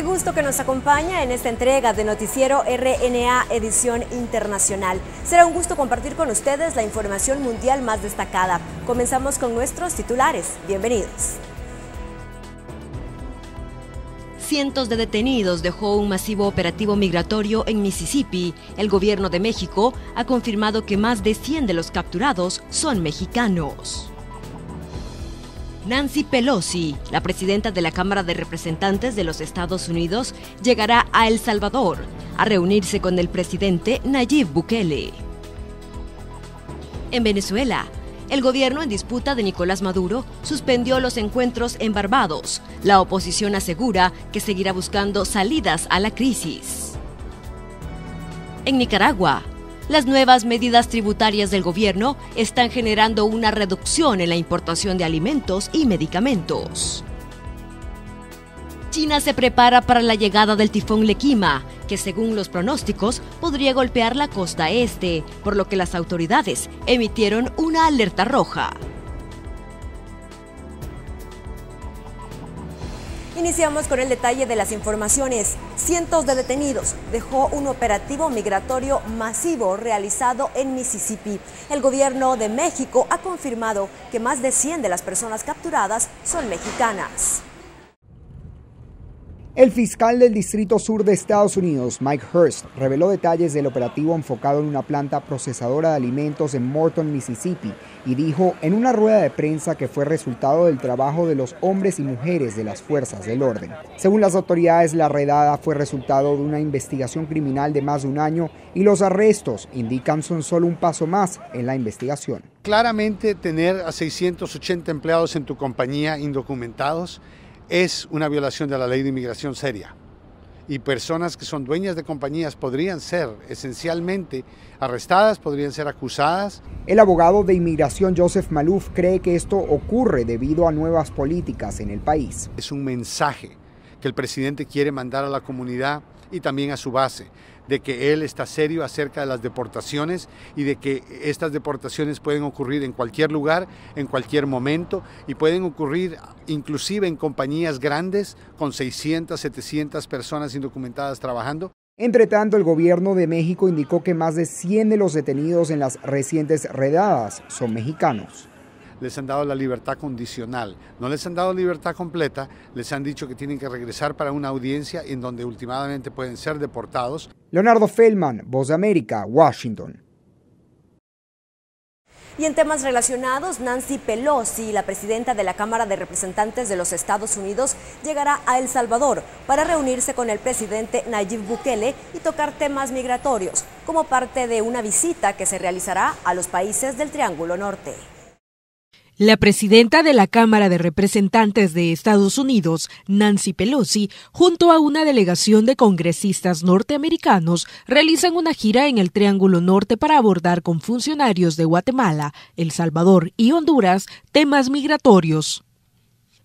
gusto que nos acompaña en esta entrega de Noticiero RNA Edición Internacional. Será un gusto compartir con ustedes la información mundial más destacada. Comenzamos con nuestros titulares. Bienvenidos. Cientos de detenidos dejó un masivo operativo migratorio en Mississippi. El gobierno de México ha confirmado que más de 100 de los capturados son mexicanos. Nancy Pelosi, la presidenta de la Cámara de Representantes de los Estados Unidos, llegará a El Salvador a reunirse con el presidente Nayib Bukele. En Venezuela, el gobierno en disputa de Nicolás Maduro suspendió los encuentros en Barbados. La oposición asegura que seguirá buscando salidas a la crisis. En Nicaragua, las nuevas medidas tributarias del gobierno están generando una reducción en la importación de alimentos y medicamentos. China se prepara para la llegada del tifón Lequima, que según los pronósticos podría golpear la costa este, por lo que las autoridades emitieron una alerta roja. Iniciamos con el detalle de las informaciones. Cientos de detenidos dejó un operativo migratorio masivo realizado en Mississippi. El gobierno de México ha confirmado que más de 100 de las personas capturadas son mexicanas. El fiscal del Distrito Sur de Estados Unidos, Mike Hurst, reveló detalles del operativo enfocado en una planta procesadora de alimentos en Morton, Mississippi, y dijo en una rueda de prensa que fue resultado del trabajo de los hombres y mujeres de las fuerzas del orden. Según las autoridades, la redada fue resultado de una investigación criminal de más de un año y los arrestos indican son solo un paso más en la investigación. Claramente, tener a 680 empleados en tu compañía indocumentados es una violación de la ley de inmigración seria. Y personas que son dueñas de compañías podrían ser esencialmente arrestadas, podrían ser acusadas. El abogado de inmigración Joseph Maluf cree que esto ocurre debido a nuevas políticas en el país. Es un mensaje que el presidente quiere mandar a la comunidad y también a su base, de que él está serio acerca de las deportaciones y de que estas deportaciones pueden ocurrir en cualquier lugar, en cualquier momento, y pueden ocurrir inclusive en compañías grandes con 600, 700 personas indocumentadas trabajando. Entre tanto, el gobierno de México indicó que más de 100 de los detenidos en las recientes redadas son mexicanos. Les han dado la libertad condicional, no les han dado libertad completa, les han dicho que tienen que regresar para una audiencia en donde últimamente pueden ser deportados. Leonardo Feldman, Voz de América, Washington. Y en temas relacionados, Nancy Pelosi, la presidenta de la Cámara de Representantes de los Estados Unidos, llegará a El Salvador para reunirse con el presidente Nayib Bukele y tocar temas migratorios, como parte de una visita que se realizará a los países del Triángulo Norte. La presidenta de la Cámara de Representantes de Estados Unidos, Nancy Pelosi, junto a una delegación de congresistas norteamericanos, realizan una gira en el Triángulo Norte para abordar con funcionarios de Guatemala, El Salvador y Honduras temas migratorios.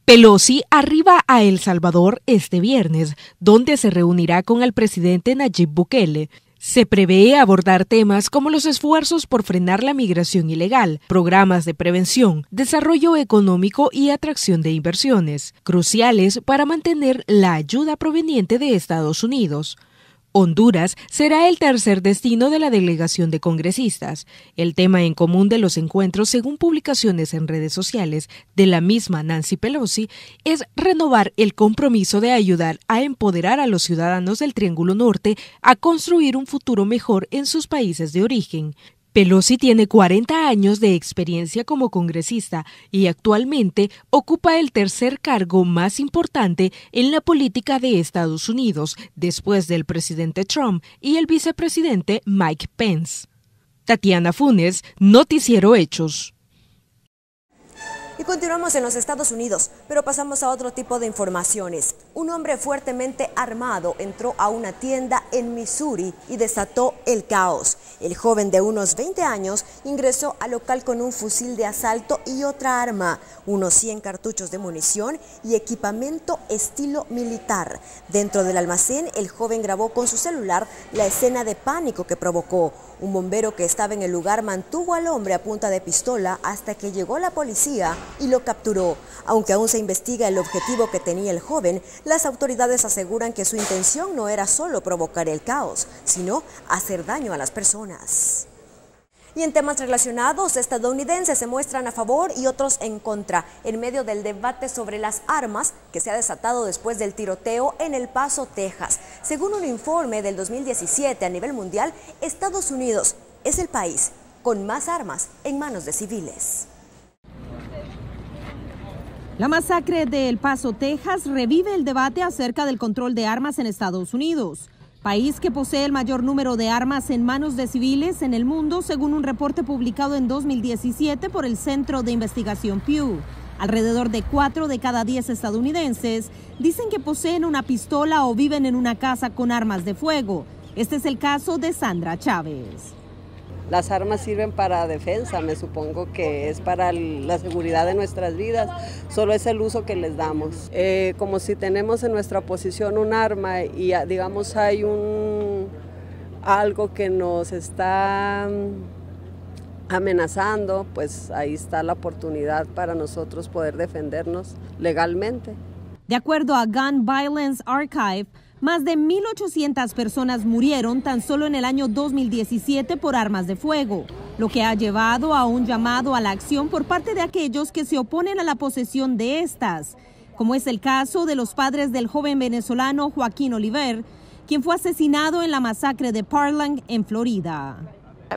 Pelosi arriba a El Salvador este viernes, donde se reunirá con el presidente Nayib Bukele. Se prevé abordar temas como los esfuerzos por frenar la migración ilegal, programas de prevención, desarrollo económico y atracción de inversiones, cruciales para mantener la ayuda proveniente de Estados Unidos. Honduras será el tercer destino de la delegación de congresistas. El tema en común de los encuentros, según publicaciones en redes sociales de la misma Nancy Pelosi, es renovar el compromiso de ayudar a empoderar a los ciudadanos del Triángulo Norte a construir un futuro mejor en sus países de origen. Pelosi tiene 40 años de experiencia como congresista y actualmente ocupa el tercer cargo más importante en la política de Estados Unidos, después del presidente Trump y el vicepresidente Mike Pence. Tatiana Funes, Noticiero Hechos. Y continuamos en los Estados Unidos, pero pasamos a otro tipo de informaciones. Un hombre fuertemente armado entró a una tienda en Missouri y desató el caos. El joven de unos 20 años ingresó al local con un fusil de asalto y otra arma, unos 100 cartuchos de munición y equipamiento estilo militar. Dentro del almacén, el joven grabó con su celular la escena de pánico que provocó. Un bombero que estaba en el lugar mantuvo al hombre a punta de pistola hasta que llegó la policía y lo capturó. Aunque aún se investiga el objetivo que tenía el joven, las autoridades aseguran que su intención no era solo provocar el caos, sino hacer daño a las personas. Y en temas relacionados, estadounidenses se muestran a favor y otros en contra, en medio del debate sobre las armas que se ha desatado después del tiroteo en El Paso, Texas. Según un informe del 2017 a nivel mundial, Estados Unidos es el país con más armas en manos de civiles. La masacre de El Paso, Texas, revive el debate acerca del control de armas en Estados Unidos, país que posee el mayor número de armas en manos de civiles en el mundo, según un reporte publicado en 2017 por el Centro de Investigación Pew. Alrededor de 4 de cada 10 estadounidenses dicen que poseen una pistola o viven en una casa con armas de fuego. Este es el caso de Sandra Chávez. Las armas sirven para defensa, me supongo que es para la seguridad de nuestras vidas, solo es el uso que les damos. Como si tenemos en nuestra posición un arma y digamos hay algo que nos está amenazando, pues ahí está la oportunidad para nosotros poder defendernos legalmente. De acuerdo a Gun Violence Archive, más de 1.800 personas murieron tan solo en el año 2017 por armas de fuego, lo que ha llevado a un llamado a la acción por parte de aquellos que se oponen a la posesión de estas, como es el caso de los padres del joven venezolano Joaquín Oliver, quien fue asesinado en la masacre de Parkland, en Florida.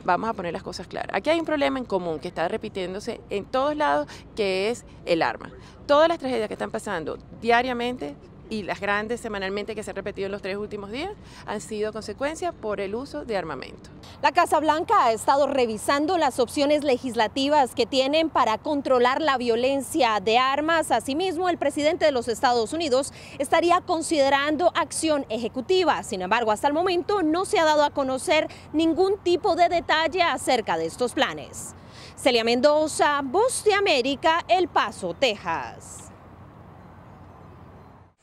Vamos a poner las cosas claras. Aquí hay un problema en común que está repitiéndose en todos lados, que es el arma. Todas las tragedias que están pasando diariamente y las grandes semanalmente que se han repetido en los 3 últimos días han sido consecuencia por el uso de armamento. La Casa Blanca ha estado revisando las opciones legislativas que tienen para controlar la violencia de armas. Asimismo, el presidente de los Estados Unidos estaría considerando acción ejecutiva. Sin embargo, hasta el momento no se ha dado a conocer ningún tipo de detalle acerca de estos planes. Celia Mendoza, Voz de América, El Paso, Texas.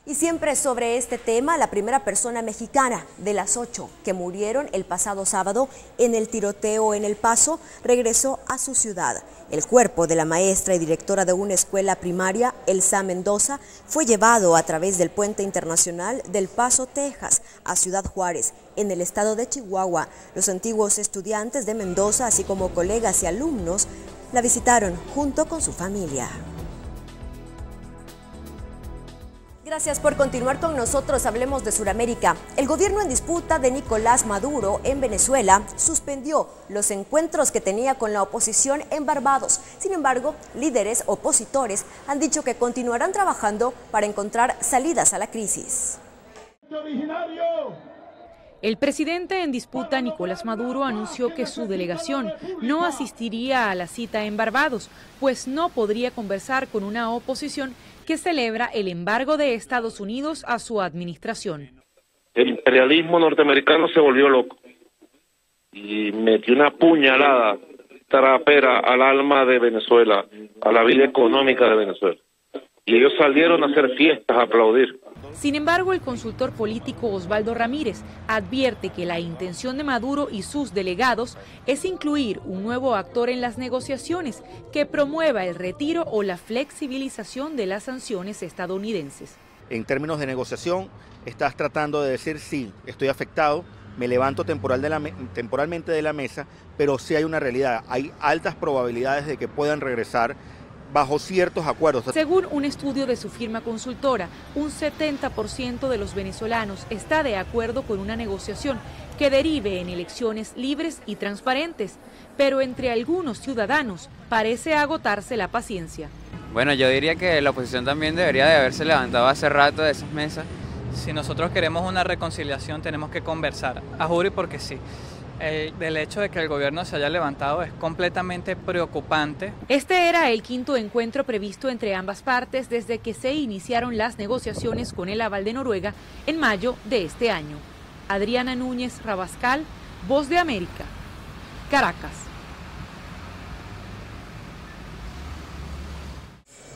Y siempre sobre este tema, la primera persona mexicana de las 8 que murieron el pasado sábado en el tiroteo en El Paso regresó a su ciudad. El cuerpo de la maestra y directora de una escuela primaria, Elsa Mendoza, fue llevado a través del puente internacional del Paso, Texas, a Ciudad Juárez, en el estado de Chihuahua. Los antiguos estudiantes de Mendoza, así como colegas y alumnos, la visitaron junto con su familia. Gracias por continuar con nosotros. Hablemos de Sudamérica. El gobierno en disputa de Nicolás Maduro en Venezuela suspendió los encuentros que tenía con la oposición en Barbados. Sin embargo, líderes opositores han dicho que continuarán trabajando para encontrar salidas a la crisis. El presidente en disputa, Nicolás Maduro, anunció que su delegación no asistiría a la cita en Barbados, pues no podría conversar con una oposición que celebra el embargo de Estados Unidos a su administración. El imperialismo norteamericano se volvió loco y metió una puñalada trapera al alma de Venezuela, a la vida económica de Venezuela. Y ellos salieron a hacer fiestas, a aplaudir. Sin embargo, el consultor político Osvaldo Ramírez advierte que la intención de Maduro y sus delegados es incluir un nuevo actor en las negociaciones que promueva el retiro o la flexibilización de las sanciones estadounidenses. En términos de negociación, estás tratando de decir, sí, estoy afectado, me levanto temporalmente de la mesa, pero sí hay una realidad, hay altas probabilidades de que puedan regresar bajo ciertos acuerdos. Según un estudio de su firma consultora, un 70% de los venezolanos está de acuerdo con una negociación que derive en elecciones libres y transparentes, pero entre algunos ciudadanos parece agotarse la paciencia. Bueno, yo diría que la oposición también debería de haberse levantado hace rato de esas mesas. Si nosotros queremos una reconciliación, tenemos que conversar, a juro y porque sí. Del hecho de que el gobierno se haya levantado es completamente preocupante. Este era el 5º encuentro previsto entre ambas partes desde que se iniciaron las negociaciones con el aval de Noruega en mayo de este año. Adriana Núñez Rabascal, Voz de América, Caracas.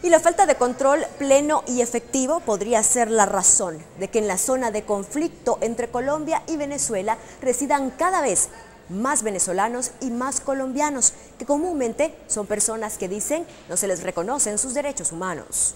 Y la falta de control pleno y efectivo podría ser la razón de que en la zona de conflicto entre Colombia y Venezuela residan cada vez más venezolanos y más colombianos, que comúnmente son personas que dicen no se les reconocen sus derechos humanos.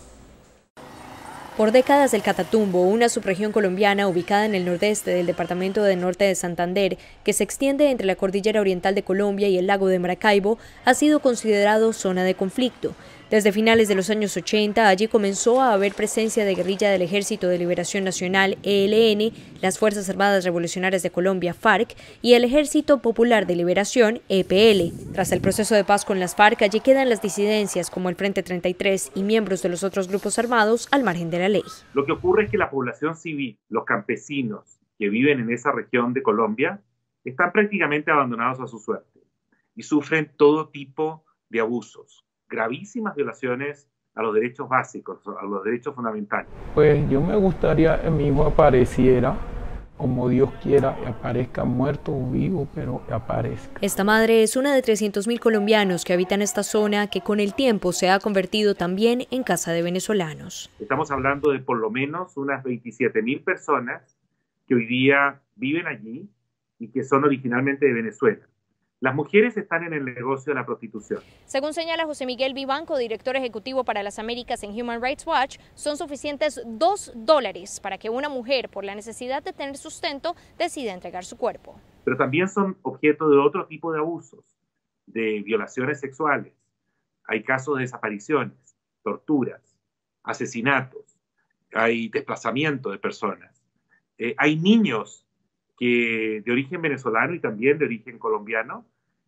Por décadas, el Catatumbo, una subregión colombiana ubicada en el nordeste del departamento del Norte de Santander, que se extiende entre la cordillera oriental de Colombia y el lago de Maracaibo, ha sido considerado zona de conflicto. Desde finales de los años 80, allí comenzó a haber presencia de guerrilla del Ejército de Liberación Nacional, ELN, las Fuerzas Armadas Revolucionarias de Colombia, FARC, y el Ejército Popular de Liberación, EPL. Tras el proceso de paz con las FARC, allí quedan las disidencias como el Frente 33 y miembros de los otros grupos armados al margen de la ley. Lo que ocurre es que la población civil, los campesinos que viven en esa región de Colombia, están prácticamente abandonados a su suerte y sufren todo tipo de abusos. Gravísimas violaciones a los derechos básicos, a los derechos fundamentales. Pues yo me gustaría que mi hijo apareciera, como Dios quiera, que aparezca muerto o vivo, pero que aparezca. Esta madre es una de 300.000 colombianos que habitan esta zona que con el tiempo se ha convertido también en casa de venezolanos. Estamos hablando de por lo menos unas 27.000 personas que hoy día viven allí y que son originalmente de Venezuela. Las mujeres están en el negocio de la prostitución. Según señala José Miguel Vivanco, director ejecutivo para las Américas en Human Rights Watch, son suficientes $2 para que una mujer, por la necesidad de tener sustento, decida entregar su cuerpo. Pero también son objeto de otro tipo de abusos, de violaciones sexuales. Hay casos de desapariciones, torturas, asesinatos, hay desplazamiento de personas. Hay niños de origen venezolano y también de origen colombiano,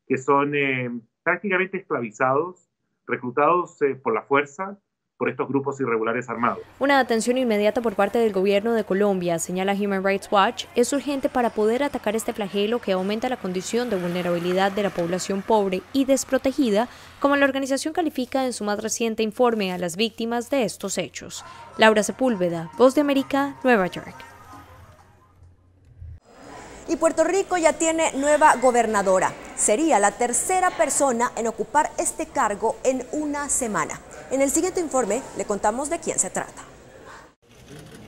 que son prácticamente esclavizados, reclutados por la fuerza por estos grupos irregulares armados. Una atención inmediata por parte del gobierno de Colombia, señala Human Rights Watch, es urgente para poder atacar este flagelo que aumenta la condición de vulnerabilidad de la población pobre y desprotegida, como la organización califica en su más reciente informe a las víctimas de estos hechos. Laura Sepúlveda, Voz de América, Nueva York. Y Puerto Rico ya tiene nueva gobernadora. Sería la tercera persona en ocupar este cargo en una semana. En el siguiente informe le contamos de quién se trata.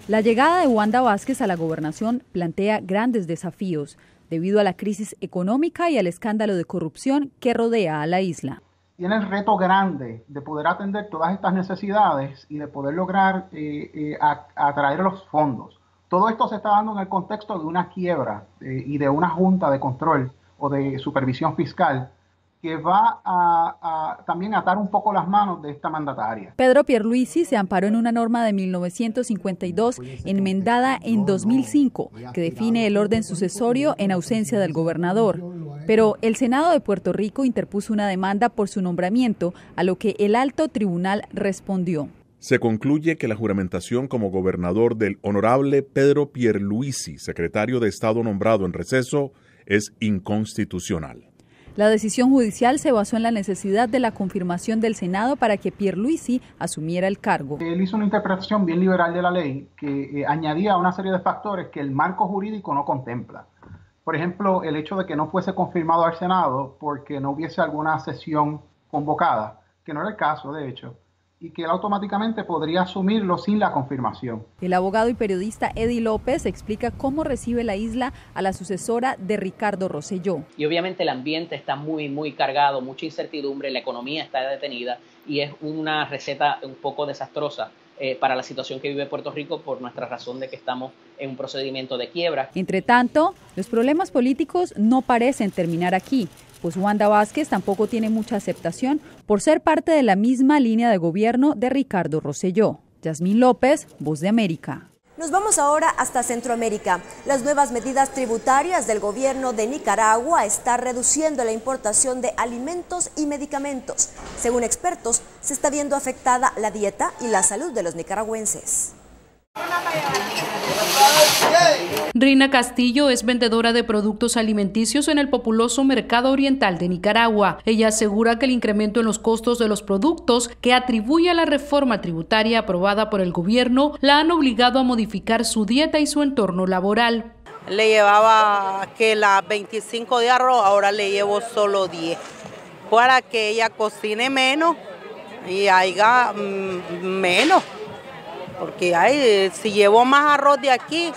La llegada de Wanda Vázquez a la gobernación plantea grandes desafíos debido a la crisis económica y al escándalo de corrupción que rodea a la isla. Tiene el reto grande de poder atender todas estas necesidades y de poder lograr atraer los fondos. Todo esto se está dando en el contexto de una quiebra y de una junta de control o de supervisión fiscal que va a también atar un poco las manos de esta mandataria. Pedro Pierluisi se amparó en una norma de 1952 enmendada en 2005 que define el orden sucesorio en ausencia del gobernador. Pero el Senado de Puerto Rico interpuso una demanda por su nombramiento, a lo que el alto tribunal respondió. Se concluye que la juramentación como gobernador del honorable Pedro Pierluisi, secretario de Estado nombrado en receso, es inconstitucional. La decisión judicial se basó en la necesidad de la confirmación del Senado para que Pierluisi asumiera el cargo. Él hizo una interpretación bien liberal de la ley que añadía una serie de factores que el marco jurídico no contempla. Por ejemplo, el hecho de que no fuese confirmado al Senado porque no hubiese alguna sesión convocada, que no era el caso, de hecho, y que él automáticamente podría asumirlo sin la confirmación. El abogado y periodista Eddie López explica cómo recibe la isla a la sucesora de Ricardo Rosselló. Y obviamente el ambiente está muy cargado, mucha incertidumbre, la economía está detenida y es una receta un poco desastrosa para la situación que vive Puerto Rico por nuestra razón de que estamos en un procedimiento de quiebra. Entre tanto, los problemas políticos no parecen terminar aquí, pues Wanda Vázquez tampoco tiene mucha aceptación por ser parte de la misma línea de gobierno de Ricardo Rosselló. Yasmín López, Voz de América. Nos vamos ahora hasta Centroamérica. Las nuevas medidas tributarias del gobierno de Nicaragua están reduciendo la importación de alimentos y medicamentos. Según expertos, se está viendo afectada la dieta y la salud de los nicaragüenses. Rina Castillo es vendedora de productos alimenticios en el populoso mercado oriental de Nicaragua. Ella asegura que el incremento en los costos de los productos que atribuye a la reforma tributaria aprobada por el gobierno la han obligado a modificar su dieta y su entorno laboral. Le llevaba que las 25 de arroz, ahora le llevo solo 10, para que ella cocine menos y haya menos. Porque si llevo más arroz de aquí,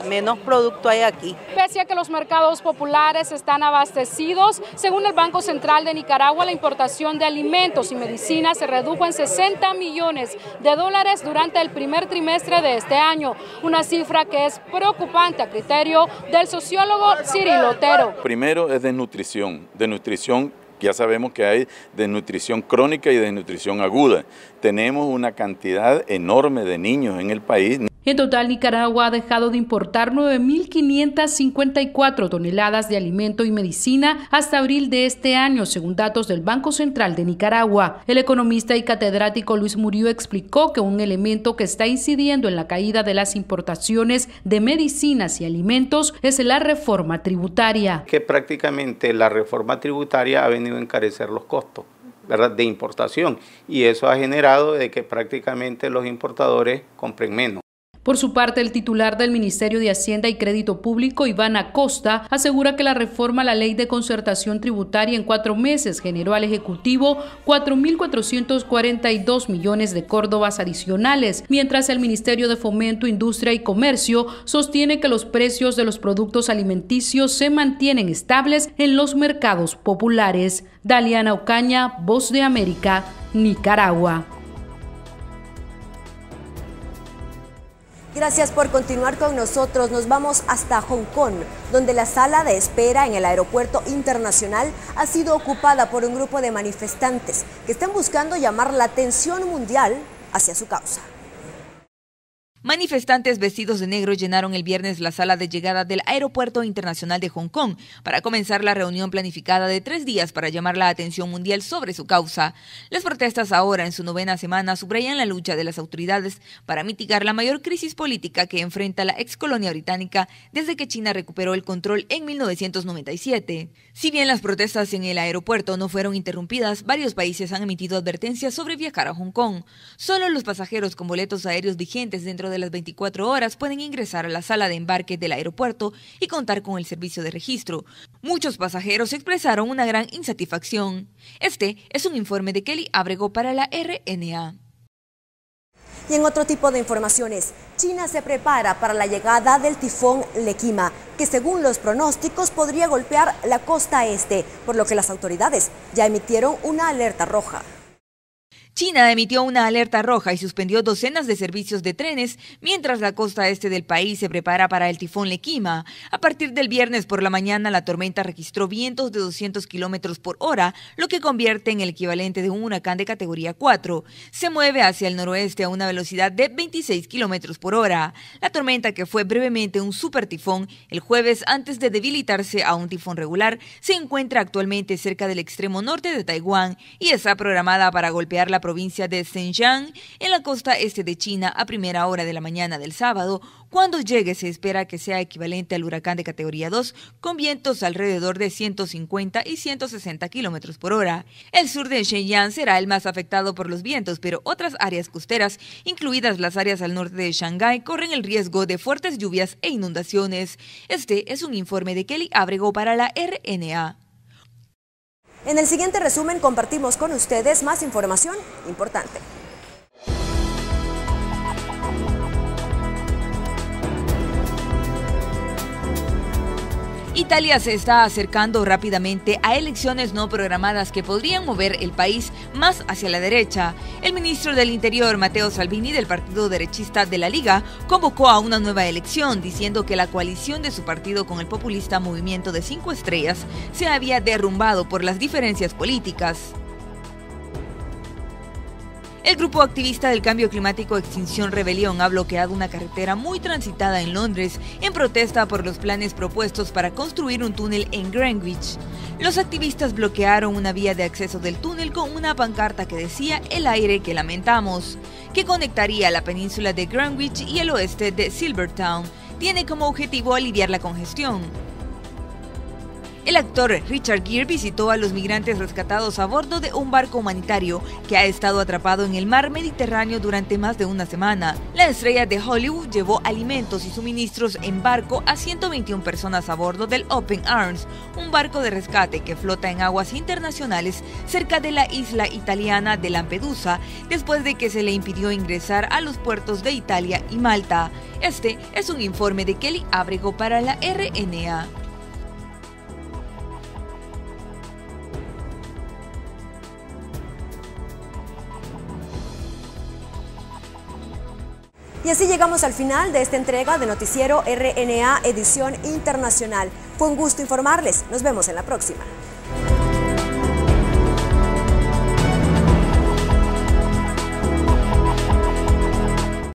menos producto hay aquí. Pese a que los mercados populares están abastecidos, según el Banco Central de Nicaragua, la importación de alimentos y medicinas se redujo en $60 millones durante el primer trimestre de este año, una cifra que es preocupante a criterio del sociólogo Cirilo Otero. Primero es desnutrición, ya sabemos que hay desnutrición crónica y desnutrición aguda. Tenemos una cantidad enorme de niños en el país. En total, Nicaragua ha dejado de importar 9.554 toneladas de alimento y medicina hasta abril de este año, según datos del Banco Central de Nicaragua. El economista y catedrático Luis Murillo explicó que un elemento que está incidiendo en la caída de las importaciones de medicinas y alimentos es la reforma tributaria. Que prácticamente la reforma tributaria ha venido a encarecer los costos, ¿verdad?, de importación, y eso ha generado de que prácticamente los importadores compren menos. Por su parte, el titular del Ministerio de Hacienda y Crédito Público, Iván Acosta, asegura que la reforma a la Ley de Concertación Tributaria en 4 meses generó al Ejecutivo 4.442 millones de córdobas adicionales, mientras el Ministerio de Fomento, Industria y Comercio sostiene que los precios de los productos alimenticios se mantienen estables en los mercados populares. Daliana Ocaña, Voz de América, Nicaragua. Gracias por continuar con nosotros. Nos vamos hasta Hong Kong, donde la sala de espera en el aeropuerto internacional ha sido ocupada por un grupo de manifestantes que están buscando llamar la atención mundial hacia su causa. Manifestantes vestidos de negro llenaron el viernes la sala de llegada del Aeropuerto Internacional de Hong Kong para comenzar la reunión planificada de 3 días para llamar la atención mundial sobre su causa. Las protestas ahora, en su 9ª semana, subrayan la lucha de las autoridades para mitigar la mayor crisis política que enfrenta la excolonia británica desde que China recuperó el control en 1997. Si bien las protestas en el aeropuerto no fueron interrumpidas, varios países han emitido advertencias sobre viajar a Hong Kong. Solo los pasajeros con boletos aéreos vigentes dentro de las 24 horas pueden ingresar a la sala de embarque del aeropuerto y contar con el servicio de registro. Muchos pasajeros expresaron una gran insatisfacción. Este es un informe de Kelly Abrego para la RNA. Y en otro tipo de informaciones, China se prepara para la llegada del tifón Lequima, que según los pronósticos podría golpear la costa este, por lo que las autoridades ya emitieron una alerta roja. China emitió una alerta roja y suspendió docenas de servicios de trenes, mientras la costa este del país se prepara para el tifón Lequima. A partir del viernes por la mañana, la tormenta registró vientos de 200 kilómetros por hora, lo que convierte en el equivalente de un huracán de categoría 4. Se mueve hacia el noroeste a una velocidad de 26 kilómetros por hora. La tormenta, que fue brevemente un supertifón el jueves antes de debilitarse a un tifón regular, se encuentra actualmente cerca del extremo norte de Taiwán y está programada para golpear la provincia de Zhejiang, en la costa este de China, a primera hora de la mañana del sábado. Cuando llegue, se espera que sea equivalente al huracán de categoría 2, con vientos alrededor de 150 y 160 kilómetros por hora. El sur de Zhejiang será el más afectado por los vientos, pero otras áreas costeras, incluidas las áreas al norte de Shanghái, corren el riesgo de fuertes lluvias e inundaciones. Este es un informe de Kelly Abrego para la RNA. En el siguiente resumen compartimos con ustedes más información importante. Italia se está acercando rápidamente a elecciones no programadas que podrían mover el país más hacia la derecha. El ministro del Interior, Matteo Salvini, del partido derechista de la Liga, convocó a una nueva elección, diciendo que la coalición de su partido con el populista Movimiento de 5 Estrellas se había derrumbado por las diferencias políticas. El grupo activista del cambio climático Extinción Rebelión ha bloqueado una carretera muy transitada en Londres en protesta por los planes propuestos para construir un túnel en Greenwich. Los activistas bloquearon una vía de acceso del túnel con una pancarta que decía "El aire que lamentamos", que conectaría la península de Greenwich y el oeste de Silvertown. Tiene como objetivo aliviar la congestión. El actor Richard Gere visitó a los migrantes rescatados a bordo de un barco humanitario que ha estado atrapado en el mar Mediterráneo durante más de una semana. La estrella de Hollywood llevó alimentos y suministros en barco a 121 personas a bordo del Open Arms, un barco de rescate que flota en aguas internacionales cerca de la isla italiana de Lampedusa, después de que se le impidió ingresar a los puertos de Italia y Malta. Este es un informe de Kelly Ábrego para la RNA. Y así llegamos al final de esta entrega de Noticiero RNA Edición Internacional. Fue un gusto informarles. Nos vemos en la próxima.